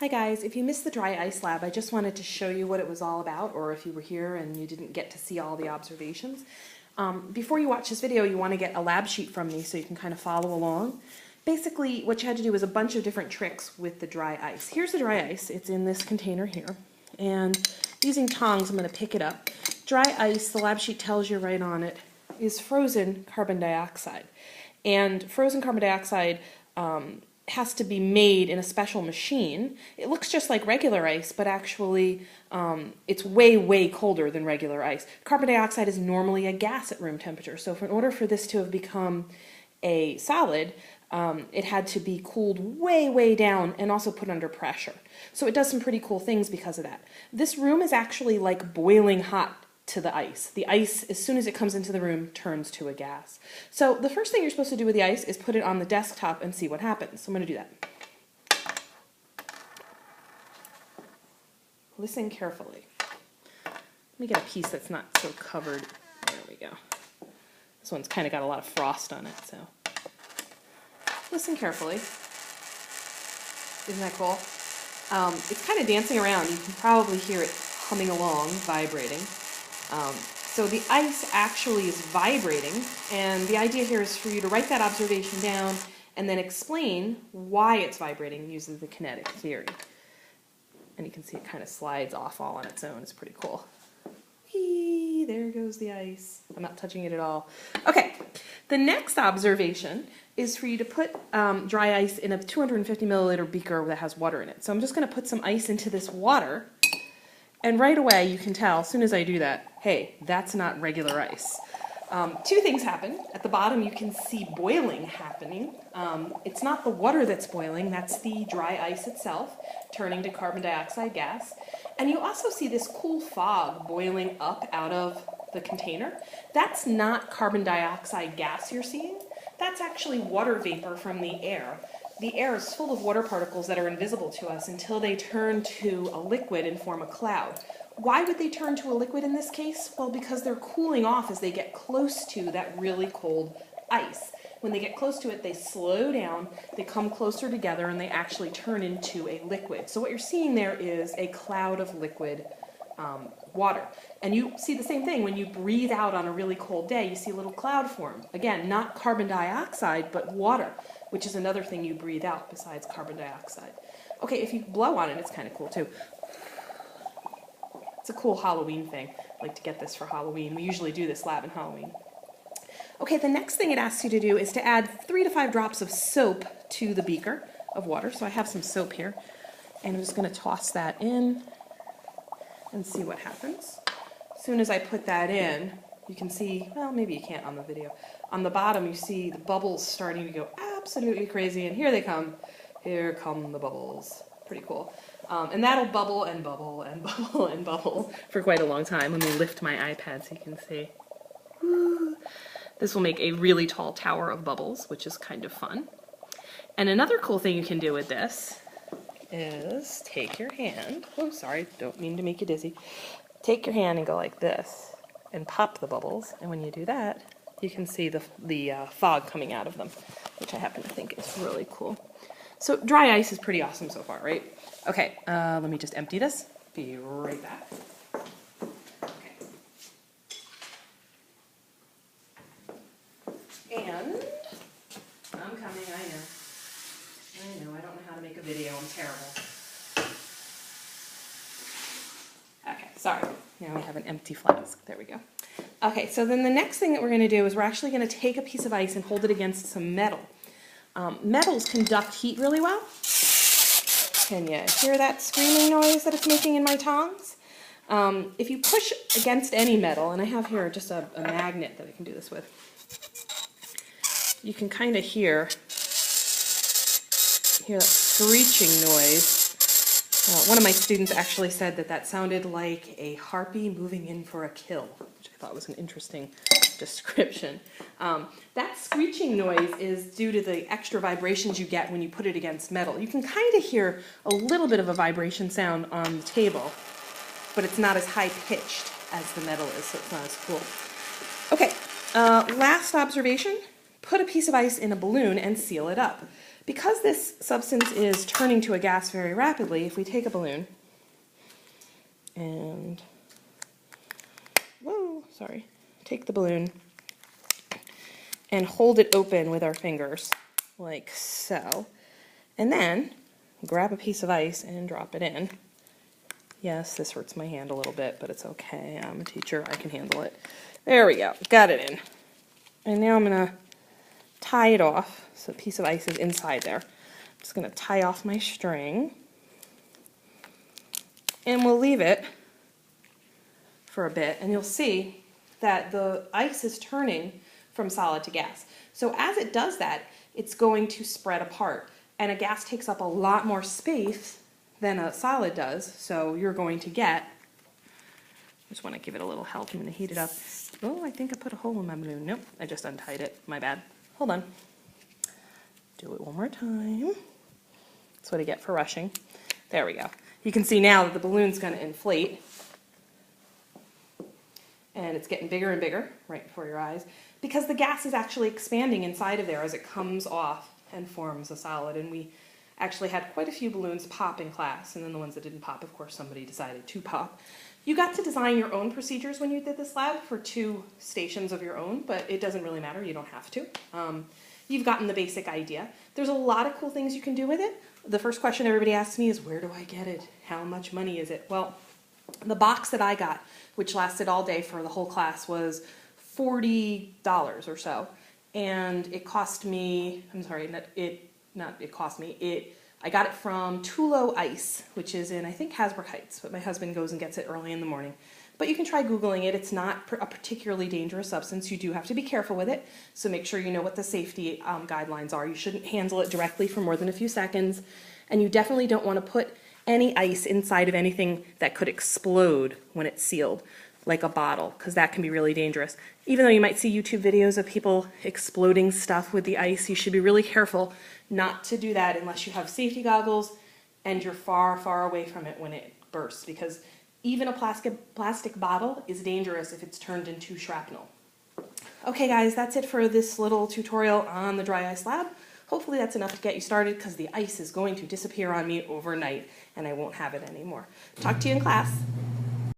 Hi guys, if you missed the dry ice lab, I just wanted to show you what it was all about, or if you were here and you didn't get to see all the observations. Before you watch this video, you want to get a lab sheet from me so you can kind of follow along. Basically, what you had to do was a bunch of different tricks with the dry ice. Here's the dry ice. It's in this container here. And using tongs, I'm going to pick it up. Dry ice, the lab sheet tells you right on it, is frozen carbon dioxide. And frozen carbon dioxide has to be made in a special machine. It looks just like regular ice, but actually it's way, way colder than regular ice. Carbon dioxide is normally a gas at room temperature, so in order for this to have become a solid, it had to be cooled way, way down and also put under pressure. So it does some pretty cool things because of that. This room is actually like boiling hot to the ice. The ice, as soon as it comes into the room, turns to a gas. So the first thing you're supposed to do with the ice is put it on the desktop and see what happens. So I'm going to do that. Listen carefully. Let me get a piece that's not so covered. There we go. This one's kind of got a lot of frost on it, so listen carefully. Isn't that cool? It's kind of dancing around. You can probably hear it humming along, vibrating. So the ice actually is vibrating, and the idea here is for you to write that observation down and then explain why it's vibrating using the kinetic theory. And you can see it kind of slides off all on its own. It's pretty cool. Whee, there goes the ice. I'm not touching it at all. Okay, the next observation is for you to put dry ice in a 250 milliliter beaker that has water in it. So I'm just going to put some ice into this water. And right away, you can tell, as soon as I do that, hey, that's not regular ice. Two things happen. At the bottom, you can see boiling happening. It's not the water that's boiling, that's the dry ice itself, turning to carbon dioxide gas. And you also see this cool fog boiling up out of the container. That's not carbon dioxide gas you're seeing. That's actually water vapor from the air. The air is full of water particles that are invisible to us until they turn to a liquid and form a cloud. Why would they turn to a liquid in this case? Well, because they're cooling off as they get close to that really cold ice. When they get close to it, they slow down, they come closer together, and they actually turn into a liquid. So what you're seeing there is a cloud of liquid water. And you see the same thing when you breathe out on a really cold day, you see a little cloud form. Again, not carbon dioxide, but water, which is another thing you breathe out besides carbon dioxide. Okay, if you blow on it, it's kind of cool too. It's a cool Halloween thing. I like to get this for Halloween. We usually do this lab in Halloween. Okay, the next thing it asks you to do is to add 3 to 5 drops of soap to the beaker of water. So I have some soap here, and I'm just going to toss that in and see what happens. As soon as I put that in, you can see, well, maybe you can't on the video. On the bottom, you see the bubbles starting to go absolutely crazy, and here they come. Here come the bubbles. Pretty cool. And that'll bubble and bubble and bubble and bubble for quite a long time. Let me lift my iPad so you can see. Woo. This will make a really tall tower of bubbles, which is kind of fun. And another cool thing you can do with this is take your hand. Oh, sorry, don't mean to make you dizzy. Take your hand and go like this and pop the bubbles. And when you do that, you can see the fog coming out of them, which I happen to think is really cool. So dry ice is pretty awesome so far, right? Okay, let me just empty this. Be right back. Okay. And I'm coming, I know, I don't know how to make a video, I'm terrible. Okay, sorry. Now we have an empty flask. There we go. Okay, so then the next thing that we're going to do is we're actually going to take a piece of ice and hold it against some metal. Metals conduct heat really well. Can you hear that screaming noise that it's making in my tongs? If you push against any metal, and I have here just a magnet that I can do this with, you can kind of hear that screeching noise. One of my students actually said that that sounded like a harpy moving in for a kill, which I thought was an interesting description. That screeching noise is due to the extra vibrations you get when you put it against metal. You can kind of hear a little bit of a vibration sound on the table, but it's not as high-pitched as the metal is, so it's not as cool. Okay, last observation. Put a piece of ice in a balloon and seal it up. because this substance is turning to a gas very rapidly, if we take a balloon and, take the balloon and hold it open with our fingers, like so, and then grab a piece of ice and drop it in. Yes, this hurts my hand a little bit, but it's okay. I'm a teacher, I can handle it. There we go, got it in. And now I'm gonna tie it off, so a piece of ice is inside there. I'm just gonna tie off my string, and we'll leave it for a bit, and you'll see that the ice is turning from solid to gas. So as it does that, it's going to spread apart, and a gas takes up a lot more space than a solid does, so you're going to get, just want to give it a little help, I'm going to heat it up. Oh, I think I put a hole in my balloon. Nope, I just untied it, my bad. Hold on. Do it one more time. That's what I get for rushing. There we go. You can see now that the balloon's going to inflate, and it's getting bigger and bigger right before your eyes, because the gas is actually expanding inside of there as it comes off and forms a solid. And we actually had quite a few balloons pop in class, and then the ones that didn't pop, of course, somebody decided to pop. You got to design your own procedures when you did this lab for 2 stations of your own, but it doesn't really matter, you don't have to. You've gotten the basic idea. There's a lot of cool things you can do with it. The first question everybody asks me is, where do I get it? How much money is it? Well, the box that I got, which lasted all day for the whole class, was $40 or so. And it cost me, I got it from Tulo Ice, which is in, I think, Hasbrook Heights, but my husband goes and gets it early in the morning. But you can try Googling it. It's not a particularly dangerous substance. You do have to be careful with it, so make sure you know what the safety guidelines are. You shouldn't handle it directly for more than a few seconds, and you definitely don't want to put any ice inside of anything that could explode when it's sealed, like a bottle, because that can be really dangerous. Even though you might see YouTube videos of people exploding stuff with the ice, you should be really careful not to do that unless you have safety goggles and you're far, far away from it when it bursts, because even a plastic bottle is dangerous if it's turned into shrapnel. Okay guys, that's it for this little tutorial on the dry ice lab. Hopefully that's enough to get you started, because the ice is going to disappear on me overnight and I won't have it anymore. Talk to you in class.